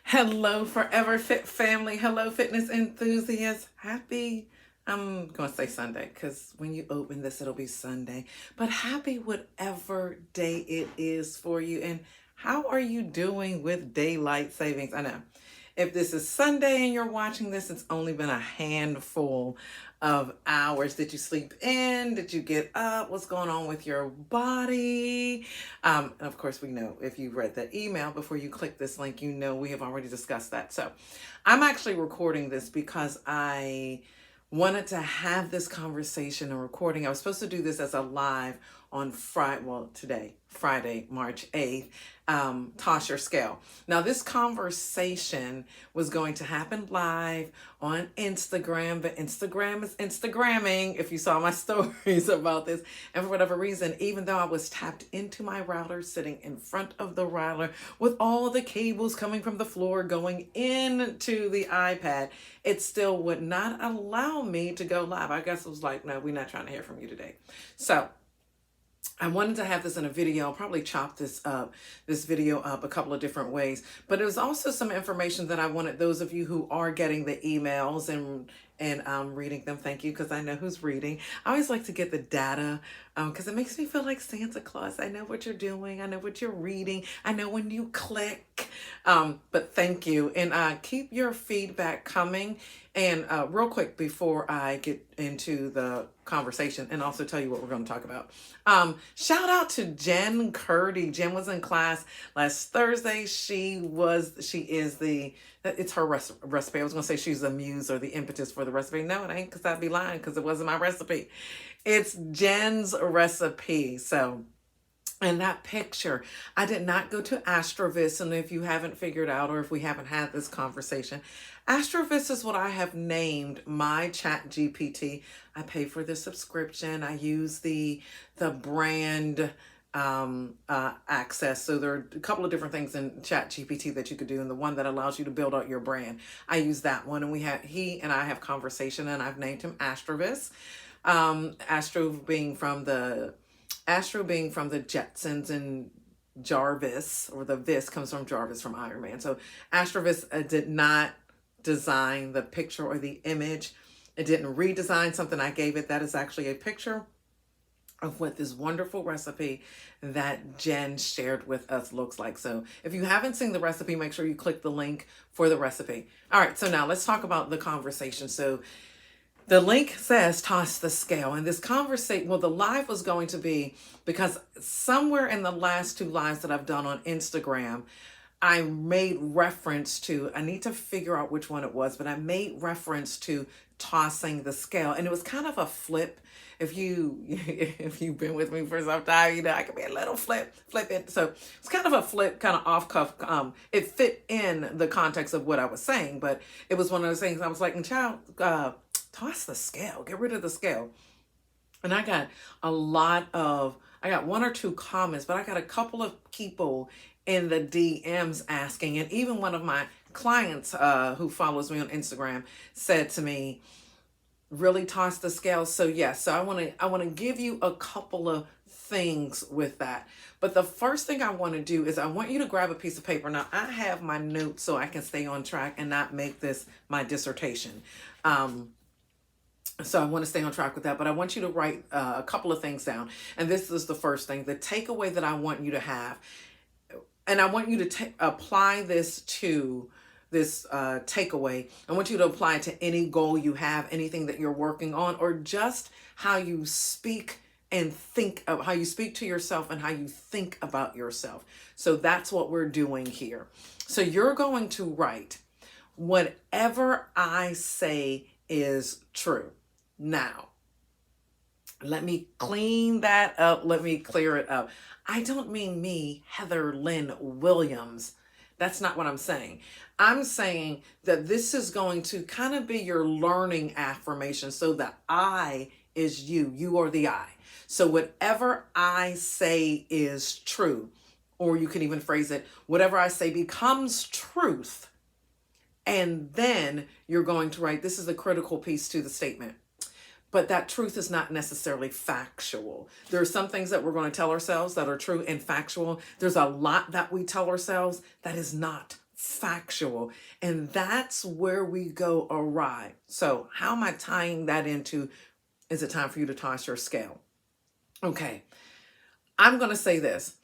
Hello, Forever Fit family. Hello, fitness enthusiasts. I'm going to say Sunday because when you open this, it'll be Sunday. But happy whatever day it is for you. And how are you doing with daylight savings? I know if this is Sunday and you're watching this, it's only been a handful of hours. Did you sleep in? Did you get up? What's going on with your body? And of course, we know if you read the email before you click this link, you know we have already discussed that. So I'm actually recording this because I wanted to have this conversation and recording. I was supposed to do this as a live on Friday, well, today, Friday, March 8th, toss your scale. Now, this conversation was going to happen live on Instagram, but Instagram is Instagramming, if you saw my stories about this. And for whatever reason, even though I was tapped into my router, sitting in front of the router with all the cables coming from the floor going into the iPad, it still would not allow me to go live. I guess it was like, no, we're not trying to hear from you today. So I wanted to have this in a video. I'll probably chop this video up a couple of different ways. But it was also some information that I wanted those of you who are getting the emails and reading them. Thank you, because I know who's reading. I always like to get the data because it makes me feel like Santa Claus. I know what you're doing. I know what you're reading. I know when you click. But thank you. And keep your feedback coming. And real quick before I get into the conversation and also tell you what we're going to talk about. Shout out to Jen Curdy. Jen was in class last Thursday. It's her recipe. I was going to say she's the muse or the impetus for the recipe. No, it ain't, because I'd be lying because it wasn't my recipe. It's Jen's recipe. So, and that picture, I did not go to Astrovis. And if you haven't figured out, or if we haven't had this conversation, Astrovis is what I have named my Chat GPT. I pay for the subscription. I use the brand access. So there are a couple of different things in Chat GPT that you could do, and the one that allows you to build out your brand. I use that one, and he and I have conversation, and I've named him Astrovis. Astro being from the Jetsons, and Jarvis, or the Vis comes from Jarvis from Iron Man. So Astrovis did not design the picture or the image. It didn't redesign something I gave it. That is actually a picture of what this wonderful recipe that Jen shared with us looks like. So if you haven't seen the recipe, make sure you click the link for the recipe. All right, so now let's talk about the conversation. So the link says toss the scale. And this conversation, well, the live was going to be because somewhere in the last 2 lives that I've done on Instagram, I made reference to, I need to figure out which one it was, but I made reference to tossing the scale. And it was kind of a flip. If you've been with me for some time, you know, I can be a little flip it. So it's kind of a flip, kind of off cuff. It fit in the context of what I was saying, but it was one of those things I was like, child, toss the scale, get rid of the scale. And I got I got 1 or 2 comments, but I got a couple of people in the DMs asking, and even one of my clients who follows me on Instagram said to me, really toss the scale. So yes, so I want to give you a couple of things with that. But the first thing I want to do is I want you to grab a piece of paper. Now I have my notes so I can stay on track and not make this my dissertation. So I want to stay on track with that, but I want you to write a couple of things down. And this is the first thing, the takeaway that I want you to have. And I want you to apply this to this takeaway. I want you to apply it to any goal you have, anything that you're working on, or just how you speak and think of how you speak to yourself and how you think about yourself. So that's what we're doing here. So you're going to write, whatever I say is true. Now, let me clean that up. Let me clear it up. I don't mean me, Heather Lynn Williams. That's not what I'm saying. I'm saying that this is going to kind of be your learning affirmation. So the I is you. You are the I. So whatever I say is true, or you can even phrase it, whatever I say becomes truth. And then you're going to write, this is a critical piece to the statement. But that truth is not necessarily factual. There are some things that we're going to tell ourselves that are true and factual. There's a lot that we tell ourselves that is not factual. And that's where we go awry. So how am I tying that into, is it time for you to toss your scale? Okay, I'm going to say this.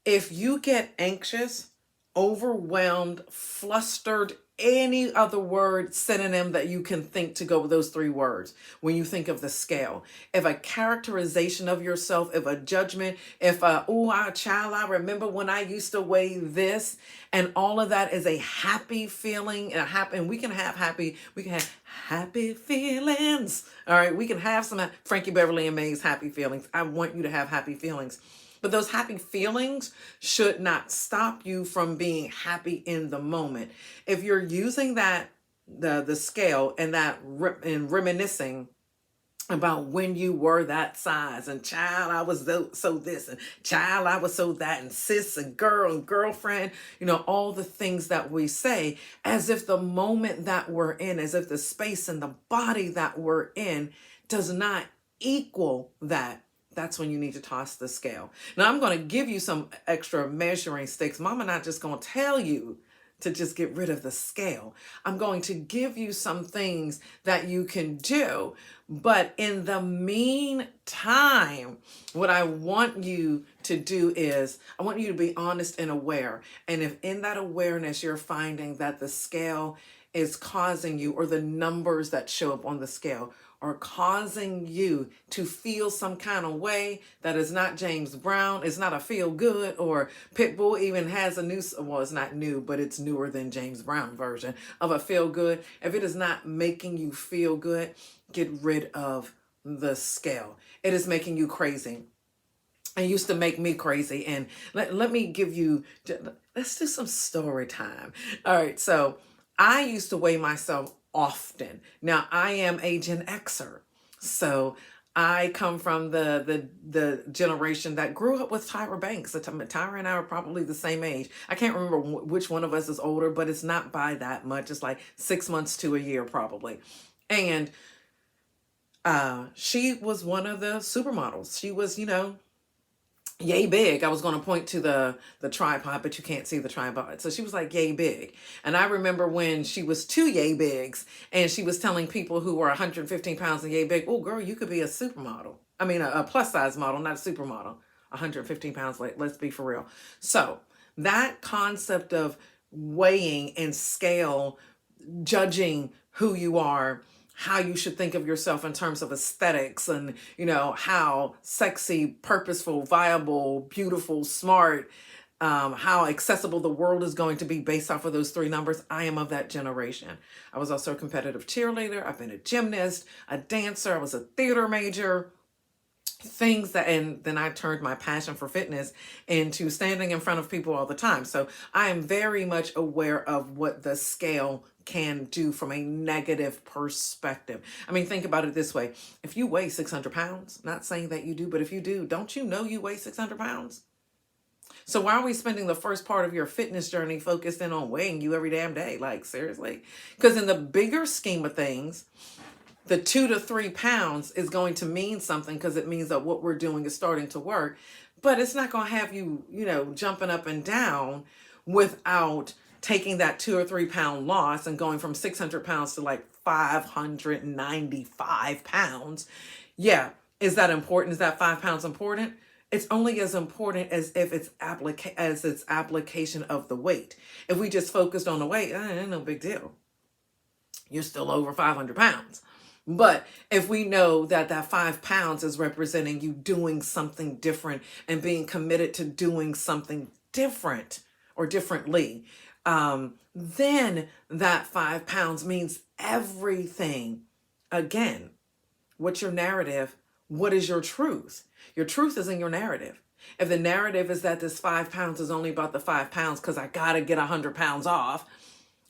If you get anxious, overwhelmed, flustered, any other word synonym that you can think to go with those three words when you think of the scale, if a characterization of yourself, if a judgment, if child, I remember when I used to weigh this, and all of that is a happy feeling, and we can have happy feelings. All right, we can have some Frankie Beverly and May's happy feelings. I want you to have happy feelings. But those happy feelings should not stop you from being happy in the moment. If you're using that, the scale, and and reminiscing about when you were that size, and child, I was so this, and child, I was so that, and sis and girl and girlfriend, all the things that we say, as if the moment that we're in, as if the space and the body that we're in does not equal that. That's when you need to toss the scale. Now, I'm going to give you some extra measuring sticks. Mama not just going to tell you to just get rid of the scale. I'm going to give you some things that you can do. But in the meantime, what I want you to do is, I want you to be honest and aware. And if in that awareness you're finding that the scale is causing you, or the numbers that show up on the scale are causing you to feel some kind of way that is not James Brown, it's not a feel good, or Pitbull even has a new, well, it's not new, but it's newer than James Brown version of a feel good. If it is not making you feel good, get rid of the scale. It is making you crazy. It used to make me crazy. And let me give you, let's do some story time. All right. So I used to weigh myself often. Now I am a Gen Xer. So I come from the generation that grew up with Tyra Banks. Tyra and I are probably the same age. I can't remember which one of us is older, but it's not by that much. It's like 6 months to a year probably. And she was one of the supermodels. She was, yay big. I was going to point to the tripod, but you can't see the tripod. So she was like yay big. And I remember when she was 2 yay bigs, and she was telling people who were 115 pounds and yay big, oh girl, you could be a supermodel. I mean, a plus size model, not a supermodel. 115 pounds, let's be for real. So that concept of weighing and scale, judging who you are, how you should think of yourself in terms of aesthetics, and how sexy, purposeful, viable, beautiful, smart, how accessible the world is going to be based off of those three numbers. I am of that generation. I was also a competitive cheerleader. I've been a gymnast, a dancer. I was a theater major. Things that, and then I turned my passion for fitness into standing in front of people all the time. So I am very much aware of what the scale can do from a negative perspective. I mean, think about it this way. If you weigh 600 pounds, not saying that you do, but if you do, don't you know you weigh 600 pounds? So why are we spending the first part of your fitness journey focused in on weighing you every damn day? Like, seriously? Because in the bigger scheme of things, the 2 to 3 pounds is going to mean something, because it means that what we're doing is starting to work. But it's not going to have you, jumping up and down without taking that 2 or 3 pound loss and going from 600 pounds to like 595 pounds. Yeah. Is that important? Is that 5 pounds important? It's only as important as if it's application of the weight. If we just focused on the weight, ain't no big deal. You're still over 500 pounds. But if we know that that 5 pounds is representing you doing something different and being committed to doing something different or differently, then that 5 pounds means everything. Again, what's your narrative? What is your truth? Your truth is in your narrative. If the narrative is that this 5 pounds is only about the 5 pounds because I got to get 100 pounds off,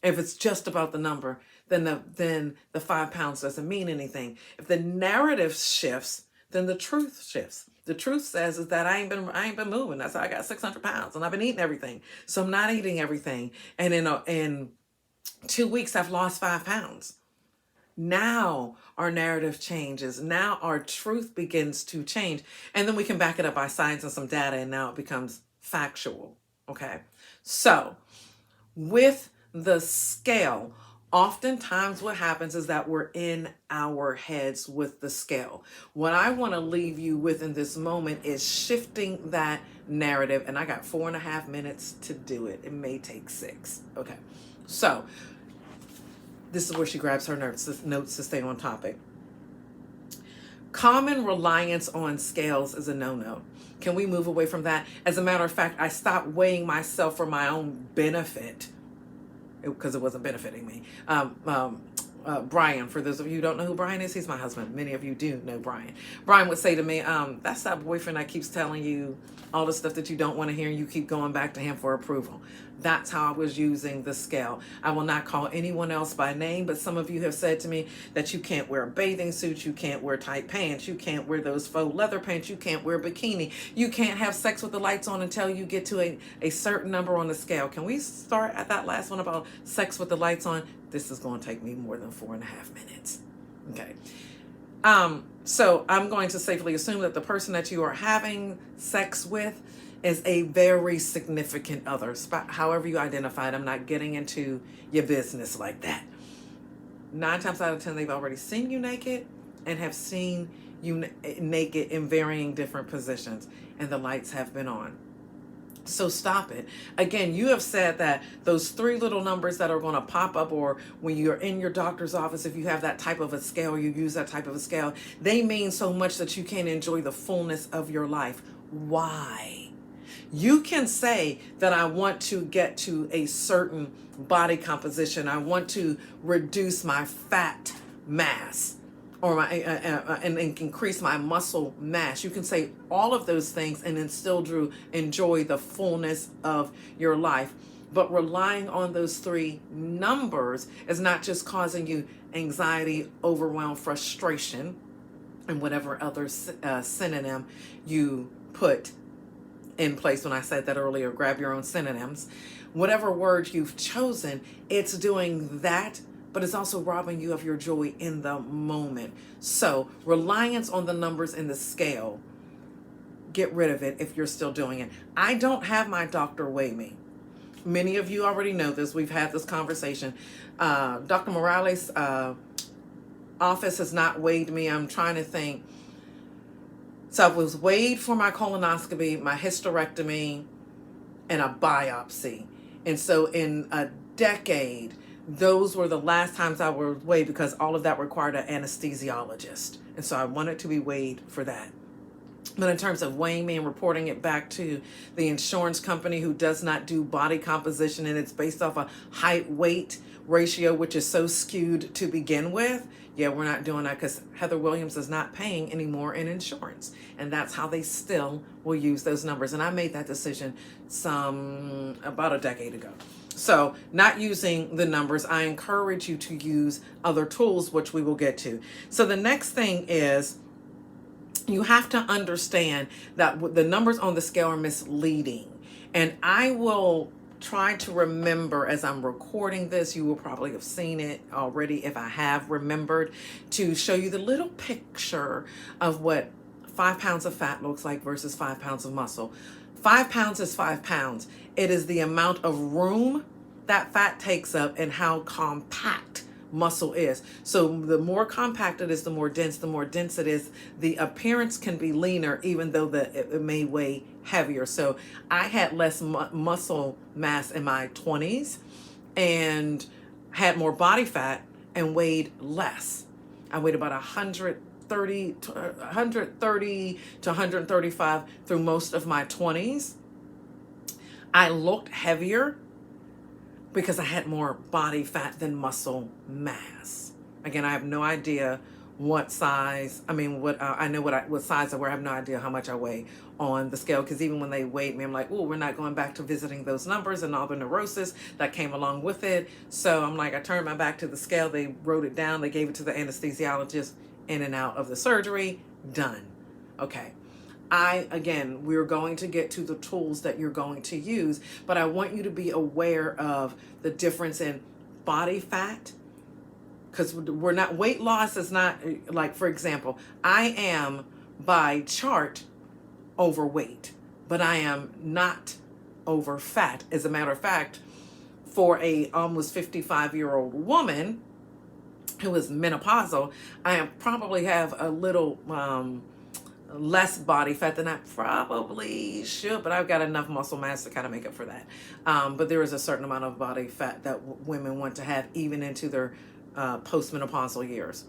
if it's just about the number, then the 5 pounds doesn't mean anything. If the narrative shifts, then the truth shifts. The truth says is that I ain't been moving. That's how I got 600 pounds, and I've been eating everything. So I'm not eating everything. And in 2 weeks, I've lost 5 pounds. Now our narrative changes. Now our truth begins to change. And then we can back it up by science and some data, and now it becomes factual. Okay. So with the scale, oftentimes what happens is that we're in our heads with the scale. What I want to leave you with in this moment is shifting that narrative. And I got 4.5 minutes to do it. It may take 6. Okay. So this is where she grabs her notes to stay on topic. Common reliance on scales is a no-no. Can we move away from that? As a matter of fact, I stopped weighing myself for my own benefit because it wasn't benefiting me. Brian, for those of you who don't know who Brian is, he's my husband. Many of you do know Brian. Brian would say to me, that's that boyfriend that keeps telling you all the stuff that you don't want to hear, and you keep going back to him for approval. That's how I was using the scale. I will not call anyone else by name, but some of you have said to me that you can't wear a bathing suit, you can't wear tight pants, you can't wear those faux leather pants, you can't wear a bikini, you can't have sex with the lights on until you get to a certain number on the scale. Can we start at that last one about sex with the lights on? This is going to take me more than 4.5 minutes. Okay. So I'm going to safely assume that the person that you are having sex with is a very significant other. However you identify it, I'm not getting into your business like that. 9 times out of 10, they've already seen you naked and have seen you naked in varying different positions, and the lights have been on. So stop it. Again, you have said that those 3 little numbers that are going to pop up, or when you're in your doctor's office, if you have that type of a scale, you use that type of a scale, they mean so much that you can't enjoy the fullness of your life. Why? You can say that I want to get to a certain body composition. I want to reduce my fat mass, or my and increase my muscle mass. You can say all of those things and then still enjoy the fullness of your life. But relying on those 3 numbers is not just causing you anxiety, overwhelm, frustration, and whatever other synonym you put in place. When I said that earlier, grab your own synonyms. Whatever word you've chosen, it's doing that, but it's also robbing you of your joy in the moment. So reliance on the numbers in the scale, get rid of it if you're still doing it. I don't have my doctor weigh me. Many of you already know this. We've had this conversation. Dr. Morales' office has not weighed me. I'm trying to think. So I was weighed for my colonoscopy, my hysterectomy, and a biopsy. And so in a decade, those were the last times I was weighed, because all of that required an anesthesiologist. And so I wanted to be weighed for that. But in terms of weighing me and reporting it back to the insurance company, who does not do body composition, and it's based off a height-weight ratio, which is so skewed to begin with, yeah, we're not doing that, because Heather Williams is not paying anymore in insurance. And that's how they still will use those numbers. And I made that decision about a decade ago. So not using the numbers, I encourage you to use other tools, which we will get to. So the next thing is, you have to understand that the numbers on the scale are misleading. And I will try to remember, as I'm recording this, you will probably have seen it already if I have remembered, to show you the little picture of what 5 pounds of fat looks like versus 5 pounds of muscle. 5 pounds is 5 pounds. It is the amount of room that fat takes up and how compact muscle is. So the more compact it is, the more dense it is, the appearance can be leaner, even though it may weigh heavier. So I had less muscle mass in my 20s and had more body fat and weighed less. I weighed about 130 to 135 through most of my 20s. I looked heavier because I had more body fat than muscle mass. Again, I have no idea what size, I know what size I wear. I have no idea how much I weigh on the scale, because even when they weighed me, I'm like, oh, we're not going back to visiting those numbers and all the neurosis that came along with it. So I'm like, I turned my back to the scale. They wrote it down. They gave it to the anesthesiologist, in and out of the surgery, done. Okay. We're going to get to the tools that you're going to use, but I want you to be aware of the difference in body fat, because weight loss is not, like, for example, I am by chart overweight, but I am not over fat. As a matter of fact, for a almost 55-year-old woman who is menopausal, I probably have a little less body fat than I probably should, but I've got enough muscle mass to kind of make up for that. But there is a certain amount of body fat that women want to have even into their postmenopausal years.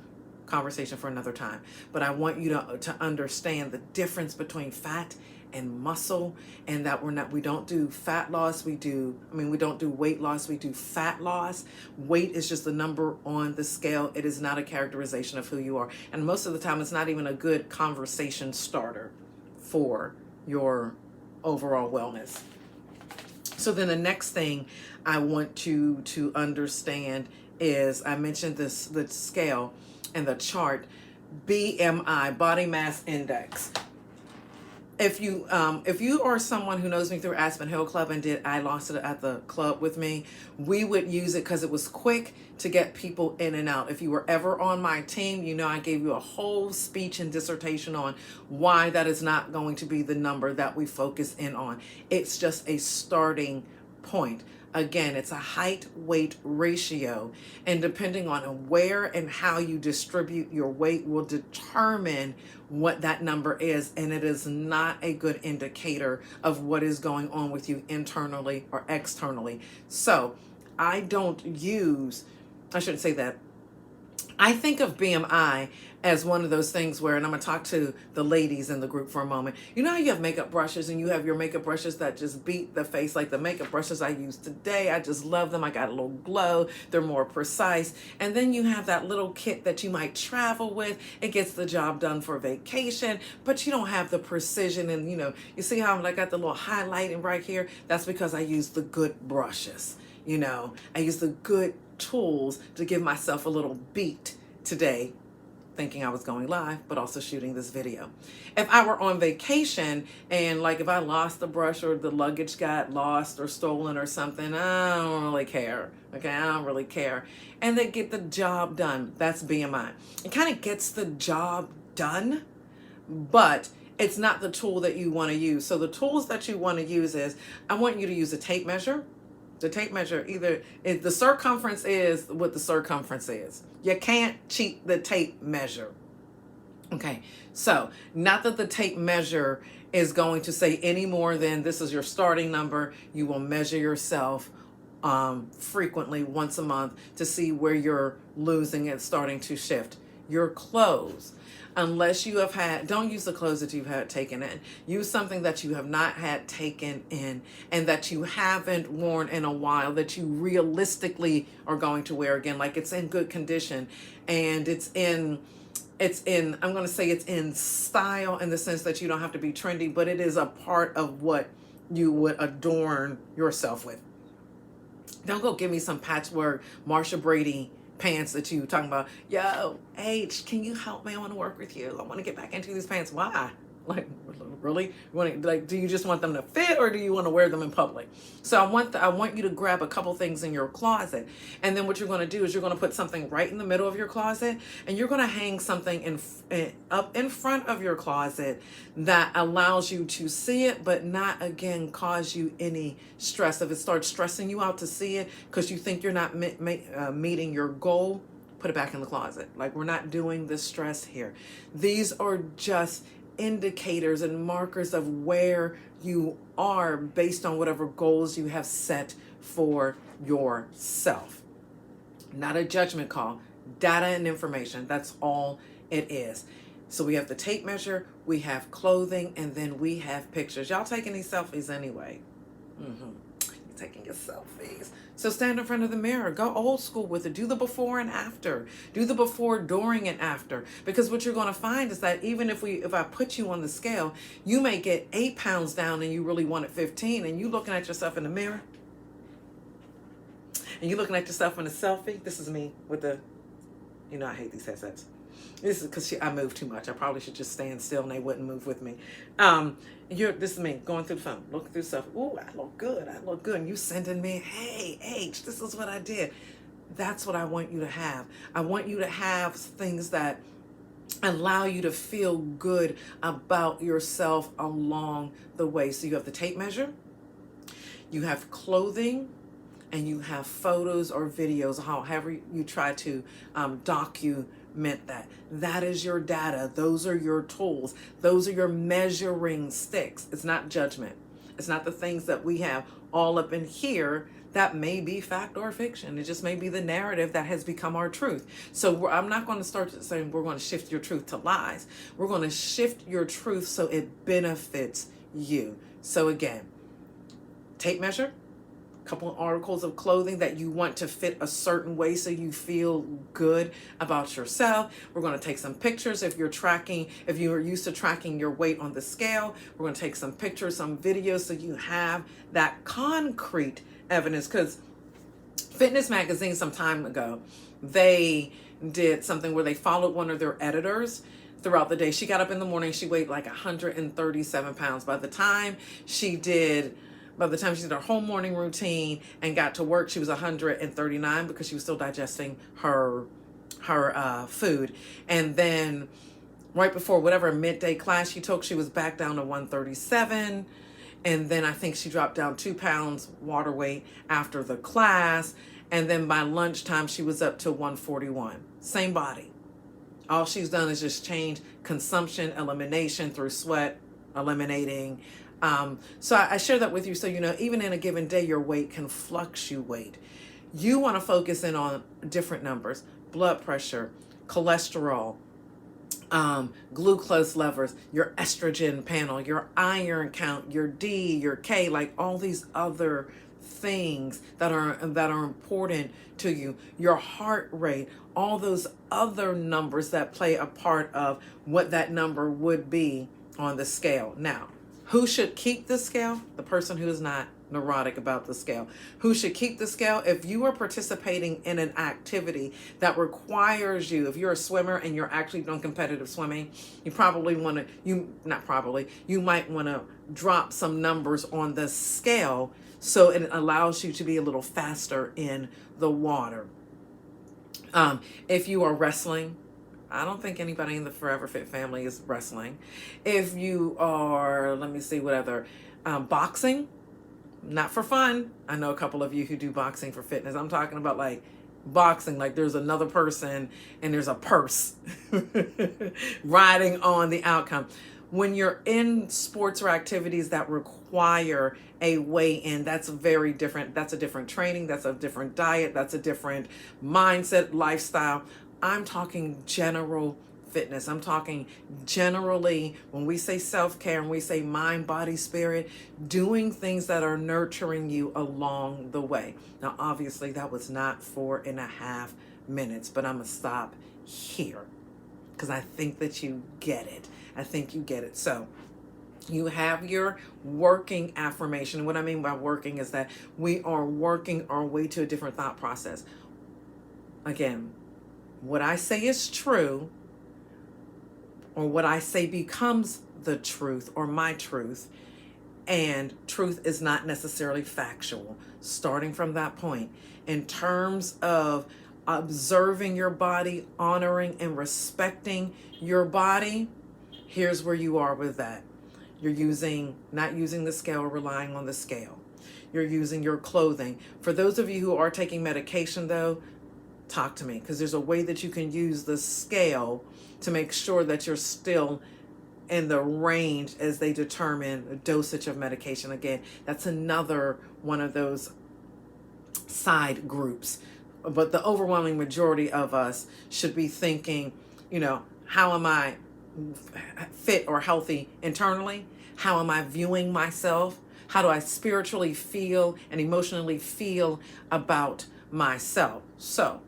Conversation for another time. But I want you to understand the difference between fat and muscle, and that we don't do fat loss, we don't do weight loss, we do fat loss. Weight is just the number on the scale. It is not a characterization of who you are, and most of the time it's not even a good conversation starter for your overall wellness. So then the next thing I want you to understand is, I mentioned the scale and the chart, BMI, body mass index. If you are someone who knows me through Aspen Hill Club and I lost it at the club with me, we would use it because it was quick to get people in and out. If you were ever on my team, you know I gave you a whole speech and dissertation on why that is not going to be the number that we focus in on. It's just a starting point. Again, it's a height-weight ratio, and depending on where and how you distribute your weight will determine what that number is, and it is not a good indicator of what is going on with you internally or externally. So I shouldn't say that. I think of BMI as one of those things where, and I'm going to talk to the ladies in the group for a moment. You know how you have makeup brushes and you have your makeup brushes that just beat the face, like the makeup brushes I use today. I just love them. I got a little glow. They're more precise. And then you have that little kit that you might travel with. It gets the job done for vacation, but you don't have the precision. And you see how I got the little highlighting right here? That's because I use the good brushes. I use the good tools to give myself a little beat today, thinking I was going live, but also shooting this video. If I were on vacation and if I lost the brush or the luggage got lost or stolen or something, I don't really care. Okay, I don't really care. And they get the job done. That's BMI. It kind of gets the job done, but it's not the tool that you want to use. So the tools that you want to use is, I want you to use a tape measure. The tape measure, either if the circumference is what the circumference is. You can't cheat the tape measure. Okay, so not that the tape measure is going to say any more than this is your starting number. You will measure yourself frequently, once a month, to see where you're losing and starting to shift. Your clothes. Unless you have don't use the clothes that you've had taken in. Use something that you have not had taken in and that you haven't worn in a while, that you realistically are going to wear again. Like it's in good condition and it's in, I'm going to say it's in style in the sense that you don't have to be trendy, but it is a part of what you would adorn yourself with. Don't go give me some patchwork Marsha Brady pants that you talking about. Yo, H, can you help me? I want to work with you. I want to get back into these pants. Why? Really? Do you just want them to fit, or do you want to wear them in public? So I want you to grab a couple things in your closet, and then what you're going to do is you're going to put something right in the middle of your closet, and you're going to hang something up in front of your closet that allows you to see it, but not again cause you any stress. If it starts stressing you out to see it because you think you're not meeting your goal, put it back in the closet. We're not doing the stress here. These are just indicators and markers of where you are based on whatever goals you have set for yourself. Not a judgment call, data and information. That's all it is. So we have the tape measure, we have clothing, and then we have pictures. Y'all taking these selfies anyway? You're taking your selfies. So stand in front of the mirror. Go old school with it. Do the before and after. Do the before, during, and after. Because what you're going to find is that even if I put you on the scale, you may get 8 pounds down and you really wanted 15, and you looking at yourself in the mirror. And you looking at yourself in a selfie. This is me with the, I hate these headsets. This is because I move too much. I probably should just stand still and they wouldn't move with me. This is me going through the phone, looking through stuff. Ooh, I look good. And you sending me, hey, H, this is what I did. That's what I want you to have. I want you to have things that allow you to feel good about yourself along the way. So you have the tape measure, you have clothing, and you have photos or videos, however you try to document that. That is your data. Those are your tools. Those are your measuring sticks. It's not judgment. It's not the things that we have all up in here that may be fact or fiction. It just may be the narrative that has become our truth. So I'm not going to start saying we're going to shift your truth to lies. We're going to shift your truth so it benefits you. So again, tape measure, couple of articles of clothing that you want to fit a certain way so you feel good about yourself. We're going to take some pictures if you're used to tracking your weight on the scale. We're going to take some pictures, some videos so you have that concrete evidence. Because Fitness Magazine some time ago, they did something where they followed one of their editors throughout the day. She got up in the morning, she weighed like 137 pounds. By the time she did her whole morning routine and got to work, she was 139 because she was still digesting her food. And then right before whatever midday class she took, she was back down to 137. And then I think she dropped down 2 pounds water weight after the class. And then by lunchtime, she was up to 141. Same body. All she's done is just change consumption, elimination through sweat, eliminating. So I share that with you so you know, even in a given day, your weight can fluctuate. You want to focus in on different numbers: blood pressure, cholesterol, glucose levels, your estrogen panel, your iron count, your D, your K, like all these other things that are important to you, your heart rate, all those other numbers that play a part of what that number would be on the scale. Now, who should keep the scale? The person who is not neurotic about the scale. Who should keep the scale? If you are participating in an activity that requires you, if you're a swimmer and you're actually doing competitive swimming, you might want to drop some numbers on the scale so it allows you to be a little faster in the water. If you are wrestling, I don't think anybody in the Forever Fit family is wrestling. If you are, let me see what other, boxing, not for fun. I know a couple of you who do boxing for fitness. I'm talking about like boxing, like there's another person and there's a purse riding on the outcome. When you're in sports or activities that require a weigh-in, that's very different. That's a different training. That's a different diet. That's a different mindset, lifestyle. I'm talking general fitness. I'm talking generally when we say self-care and we say mind, body, spirit, doing things that are nurturing you along the way. Now, obviously, that was not 4.5 minutes, but I'm going to stop here because I think that you get it. I think you get it. So you have your working affirmation. What I mean by working is that we are working our way to a different thought process. Again, what I say is true, or what I say becomes the truth or my truth, and truth is not necessarily factual. Starting from that point, in terms of observing your body, honoring and respecting your body, here's where you are with that. You're not using the scale, relying on the scale. You're using your clothing. For those of you who are taking medication though, talk to me, because there's a way that you can use the scale to make sure that you're still in the range as they determine the dosage of medication. Again, that's another one of those side groups. But the overwhelming majority of us should be thinking, how am I fit or healthy internally? How am I viewing myself? How do I spiritually feel and emotionally feel about myself? So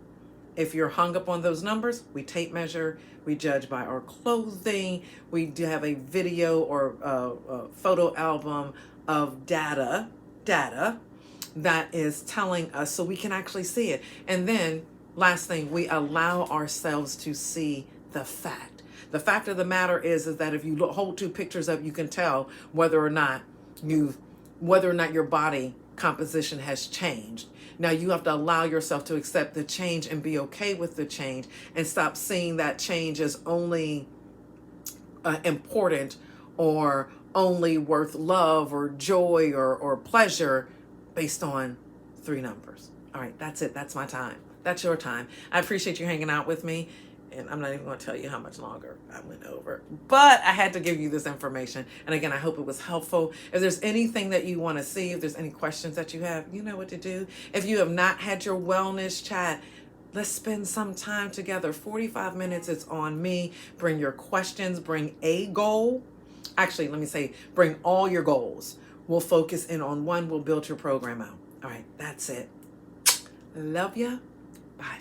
if you're hung up on those numbers, we tape measure, we judge by our clothing, we do have a video or a photo album of data that is telling us so we can actually see it. And then last thing, we allow ourselves to see the fact. The fact of the matter is that if you hold 2 pictures up, you can tell whether or not your body composition has changed. Now you have to allow yourself to accept the change and be okay with the change, and stop seeing that change as only important or only worth love or joy or pleasure based on 3 numbers. All right, that's it. That's my time. That's your time. I appreciate you hanging out with me. And I'm not even going to tell you how much longer I went over. But I had to give you this information. And again, I hope it was helpful. If there's anything that you want to see, if there's any questions that you have, you know what to do. If you have not had your wellness chat, let's spend some time together. 45 minutes is on me. Bring your questions. Bring a goal. Actually, let me say, bring all your goals. We'll focus in on one. We'll build your program out. All right, that's it. Love ya. Bye.